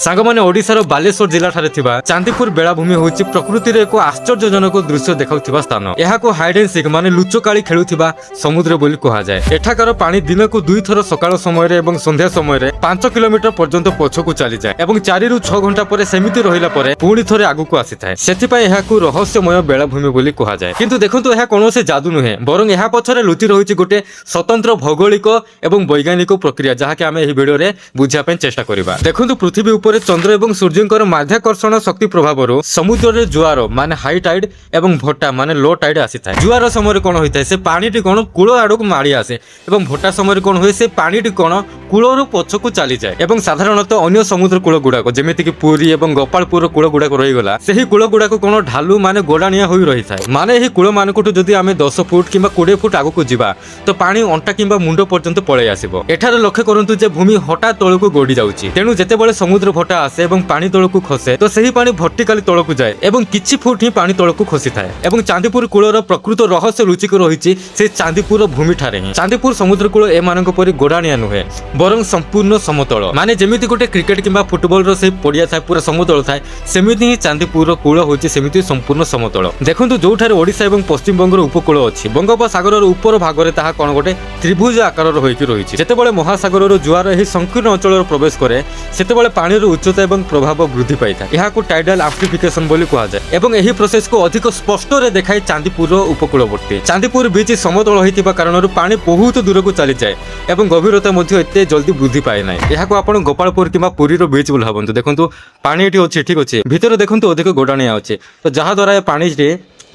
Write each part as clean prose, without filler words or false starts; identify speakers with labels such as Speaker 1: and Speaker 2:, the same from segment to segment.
Speaker 1: ସାଙ୍ଗମାନେ ଓଡ଼ିଶାର ବାଲେଶ୍ୱର ଜିଲ୍ଲାଠାରେ ଥିବା ଚାନ୍ଦିପୁର ବେଳାଭୂମି ହେଉଛି ପ୍ରକୃତିରେ ଏକ ଆଶ୍ଚର୍ଯ୍ୟଜନକ ଦୃଶ୍ୟ ଦେଖାଉଥିବା ସ୍ଥାନ। ଏହାକୁ ହାଇଡ୍ ଆଣ୍ଡ ସିକ୍ ମାନେ ଲୁଚକାଳି ଖେଳୁଥିବା ସମୁଦ୍ର ବୋଲି କୁହାଯାଏ। ଏଠାକାର ପାଣି ଦିନକୁ 2 ଥର ସକାଳ ସମୟରେ ଏବଂ ସନ୍ଧ୍ୟା ସମୟରେ 5 କିଲୋମିଟର ପର୍ଯ୍ୟନ୍ତ ପଛକୁ ଚାଲିଯାଏ ଏବଂ 4 ରୁ 6 ଘଣ୍ଟା ପରେ ସେମିତି ରହିଲା ପରେ ପୁଣି ଥରେ ଆଗକୁ ଆସିଥାଏ। ସେଥିପାଇଁ ଏହାକୁ ରହସ୍ୟମୟ ବେଳାଭୂମି ବୋଲି କୁହାଯାଏ। କିନ୍ତୁ ଦେଖନ୍ତୁ, ଏହା କୌଣସି ଯାଦୁ ନୁହେଁ, ବରଂ ଏହା ପଛରେ ଲୁଚି ରହିଛି ଗୋଟେ ସ୍ୱତନ୍ତ୍ର ଭୌଗୋଳିକ ଏବଂ ବୈଜ୍ଞାନିକ ପ୍ରକ୍ରିୟା, ଯାହାକି ଆମେ ଏହି ଭିଡିଓରେ ବୁଝିବା ପାଇଁ ଚେଷ୍ଟା କରିବା। ଦେଖନ୍ତୁ, ପୃଥିବୀ ଉପରେ ଚନ୍ଦ୍ର ଏବଂ ସୂର୍ଯ୍ୟଙ୍କର ମାଧ୍ୟାକର୍ଷଣ ଶକ୍ତି ପ୍ରଭାବରୁ ସମୁଦ୍ରରେ ଜୁଆର ମାନେ ହାଇ ଟାଇଡ୍ ଏବଂ ଭଟ୍ଟା ମାନେ ଲୋ ଟାଇଡ୍ ଆସିଥାଏ। ଜୁଆର ସମୟରେ କଣ ହୋଇଥାଏ, ସେ ପାଣିଟି କଣ କୂଳ ଆଡକୁ ମାଡ଼ି ଆସେ ଏବଂ ଭଟ୍ଟା ସମୟରେ କଣ ହୁଏ, ସେ ପାଣିଟି କଣ କୂଳରୁ ପଛକୁ ଚାଲିଯାଏ। ଏବଂ ସାଧାରଣତଃ ଅନ୍ୟ ସମୁଦ୍ର କୂଳ ଗୁଡାକ ଯେମିତିକି ପୁରୀ ଏବଂ ଗୋପାଳପୁର କୂଳ ଗୁଡାକ ରହିଗଲା, ସେହି କୂଳ ଗୁଡାକ କଣ ଢାଲୁ ମାନେ ଗୋଡାଣିଆ ହୋଇ ରହିଥାଏ। ମାନେ ଏହି କୂଳ ମାନଙ୍କଠୁ ଯଦି ଆମେ 10 ଫୁଟ କିମ୍ବା 20 ଫୁଟ ଆଗକୁ ଯିବା ତ ପାଣି ଅଣ୍ଟା କିମ୍ବା ମୁଣ୍ଡ ପର୍ଯ୍ୟନ୍ତ ପଳେଇ ଆସିବ। ଏଠାରେ ଲକ୍ଷ୍ୟ କରନ୍ତୁ ଯେ ଭୂମି ହଠାତ୍ ତଳକୁ ଗଡି ଯାଉଛି। ତେଣୁ ଯେତେବେଳେ ସମୁଦ୍ର ଭଟ୍ଟା ଆସେ ଏବଂ ପାଣି ତଳକୁ ଖସେ ତ ସେହି ପାଣି ଭର୍ଟିକାଲି ତଳକୁ ଯାଏ ଏବଂ କିଛି ଫୁଟ ହିଁ ପାଣି ତଳକୁ ଖସିଥାଏ। ଏବଂ ଚାନ୍ଦିପୁର କୂଳର ପ୍ରକୃତ ରହସ୍ୟ ଲୁଚିକି ରହିଛି ସେ ଚାନ୍ଦିପୁର ଭୂମିଠାରେ ହିଁ। ଚାନ୍ଦିପୁର ସମୁଦ୍ର କୂଳ ଏମାନଙ୍କ ପରି ଗୋଡାଣିଆ ନୁହେଁ, ବରଂ ସମ୍ପୂର୍ଣ୍ଣ ସମତଳ। ମାନେ ଯେମିତି ଗୋଟେ କ୍ରିକେଟ କିମ୍ବା ଫୁଟବଲର ସେହି ପଡିଆ ଥାଏ ପୁରା ସମତଳ ଥାଏ, ସେମିତି ହିଁ ଚାନ୍ଦିପୁର କୂଳ ହେଉଛି ସେମିତି ସମ୍ପୂର୍ଣ୍ଣ ସମତଳ। ଦେଖନ୍ତୁ, ଯୋଉଠାରେ ଓଡ଼ିଶା ଏବଂ ପଶ୍ଚିମବଙ୍ଗର ଉପକୂଳ ଅଛି, ବଙ୍ଗୋପସାଗରର ଉପର ଭାଗରେ ତାହା କଣ ଗୋଟେ ତ୍ରିଭୁଜ ଆକାରର ହୋଇକି ରହିଛି। ଯେତେବେଳେ ମହାସାଗରର ଜୁଆର ଏହି ସଂକୀର୍ଣ୍ଣ ଅଞ୍ଚଳରେ ପ୍ରବେଶ କରେ, ସେତେବେଳେ ପାଣିର ଉଚ୍ଚତା ଏବଂ ପ୍ରଭାବ ବୃଦ୍ଧି ପାଇଥାଏ। ଏହାକୁ ଟାଇଡାଲ ଆମ୍ପ୍ଲିଫିକେସନ ବୋଲି କୁହାଯାଏ ଏବଂ ଏହି ପ୍ରୋସେସକୁ ଅଧିକ ସ୍ପଷ୍ଟରେ ଦେଖାଏ ଚାନ୍ଦିପୁର ଉପକୂଳବର୍ତ୍ତୀ। ଚାନ୍ଦିପୁର ବିଚ୍ ସମତଳ ହୋଇଥିବା କାରଣରୁ ପାଣି ବହୁତ ଦୂରକୁ ଚାଲିଯାଏ ଏବଂ ଗଭୀରତା ମଧ୍ୟ ଏତେ ଜଲ୍ଦି ବୃଦ୍ଧି ପାଏ ନାହିଁ। ଏହାକୁ ଆପଣ ଗୋପାଳପୁର କିମ୍ବା ପୁରୀର ବିଚ୍ ବୋଲି ଭାବନ୍ତୁ। ଦେଖନ୍ତୁ, ପାଣି ଏଠି ଅଛି, ଠିକ ଅଛି, ଭିତରେ ଦେଖନ୍ତୁ ଅଧିକ ଗୋଡାଣିଆ ଅଛି, ତ ଯାହାଦ୍ୱାରା ଏ ପାଣିରେ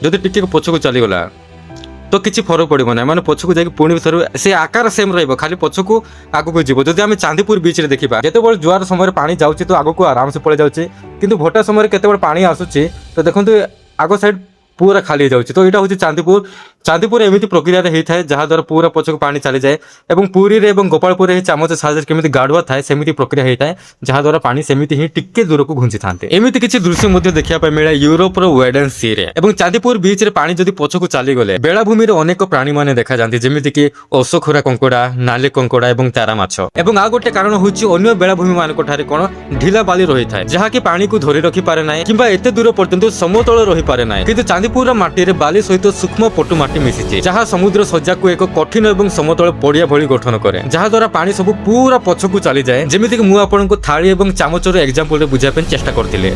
Speaker 1: ଯଦି ଟିକେ ପଛକୁ ଚାଲିଗଲା ତ କିଛି ଫରକ ପଡ଼ିବ ନାହିଁ। ମାନେ ପଛକୁ ଯାଇକି ପୁଣି ଥରେ ସେ ଆକାର ସେମ୍ ରହିବ, ଖାଲି ପଛକୁ ଆଗକୁ ଯିବ। ଯଦି ଆମେ ଚାନ୍ଦିପୁର ବିଚ୍ରେ ଦେଖିବା, ଯେତେବେଳେ ଜୁଆର ସମୟରେ ପାଣି ଯାଉଛି ତ ଆଗକୁ ଆରାମସେ ପଳେଇ ଯାଉଛି, କିନ୍ତୁ ଭଟ୍ଟା ସମୟରେ କେତେବେଳେ ପାଣି ଆସୁଛି ତ ଦେଖନ୍ତୁ ଆଗ ସାଇଡ୍ ପୁରା ଖାଲି ହେଇଯାଉଛି। ତ ଏଇଟା ହେଉଛି ଚାନ୍ଦିପୁର ଏମିତି ପ୍ରକ୍ରିୟାରେ ହେଇଥାଏ ଯାହାଦ୍ୱାରା ପୁରା ପଛକୁ ପାଣି ଚାଲିଯାଏ ଏବଂ ପୁରୀରେ ଏବଂ ଗୋପାଳପୁରରେ ଏହି ଚାମଚ ସାହାଯ୍ୟରେ କେମିତି ଗାଡୁଆ ଥାଏ ସେମିତି ପ୍ରକ୍ରିୟା ହେଇଥାଏ, ଯାହାଦ୍ୱାରା ପାଣି ସେମିତି ହିଁ ଟିକେ ଦୂରକୁ ଘୁଞ୍ଚିଥାନ୍ତି। ଏମିତି କିଛି ଦୃଶ୍ୟ ମଧ୍ୟ ଦେଖିବା ପାଇଁ ମିଳେ ୟୁରୋପର ୱେଡେନ୍ ସିରେ। ଏବଂ ଚାନ୍ଦିପୁର ବିଚ୍ରେ ପାଣି ଯଦି ପଛକୁ ଚାଲିଗଲେ ବେଳାଭୂମିରେ ଅନେକ ପ୍ରାଣୀମାନେ ଦେଖାଯାନ୍ତି, ଯେମିତିକି ଔଷଖୋରା କଙ୍କଡା, ନାଲି କଙ୍କଡା ଏବଂ ତାରା ମାଛ। ଏବଂ ଆଉ ଗୋଟେ କାରଣ ହେଉଛି ଅନ୍ୟ ବେଳାଭୂମି ମାନଙ୍କଠାରେ କଣ ଢିଲା ବାଲି ରହିଥାଏ, ଯାହାକି ପାଣିକୁ ଧରି ରଖିପାରେ ନାହିଁ କିମ୍ବା ଏତେ ଦୂର ପର୍ଯ୍ୟନ୍ତ ସମତଳ ରହିପାରେ ନାହିଁ। କିନ୍ତୁ ଚାନ୍ଦିପୁର ମାଟିରେ ବାଲି ସହିତ ସୂକ୍ଷ୍ମ ପଟୁ ମାଟି ମିଶିଛି, ଯାହା ସମୁଦ୍ର ସଜ୍ଜାକୁ ଏକ କଠିନ ଏବଂ ସମତଳ ପଡିଆ ଭଳି ଗଠନ କରେ, ଯାହାଦ୍ୱାରା ପାଣି ସବୁ ପୁରା ପଛକୁ ଚାଲିଯାଏ। ଯେମିତିକି ମୁଁ ଆପଣଙ୍କୁ ଥାଳି ଏବଂ ଚାମଚର ଏକ୍ସାମ୍ପଲରେ ବୁଝିବା ପାଇଁ ଚେଷ୍ଟା କରିଥିଲି।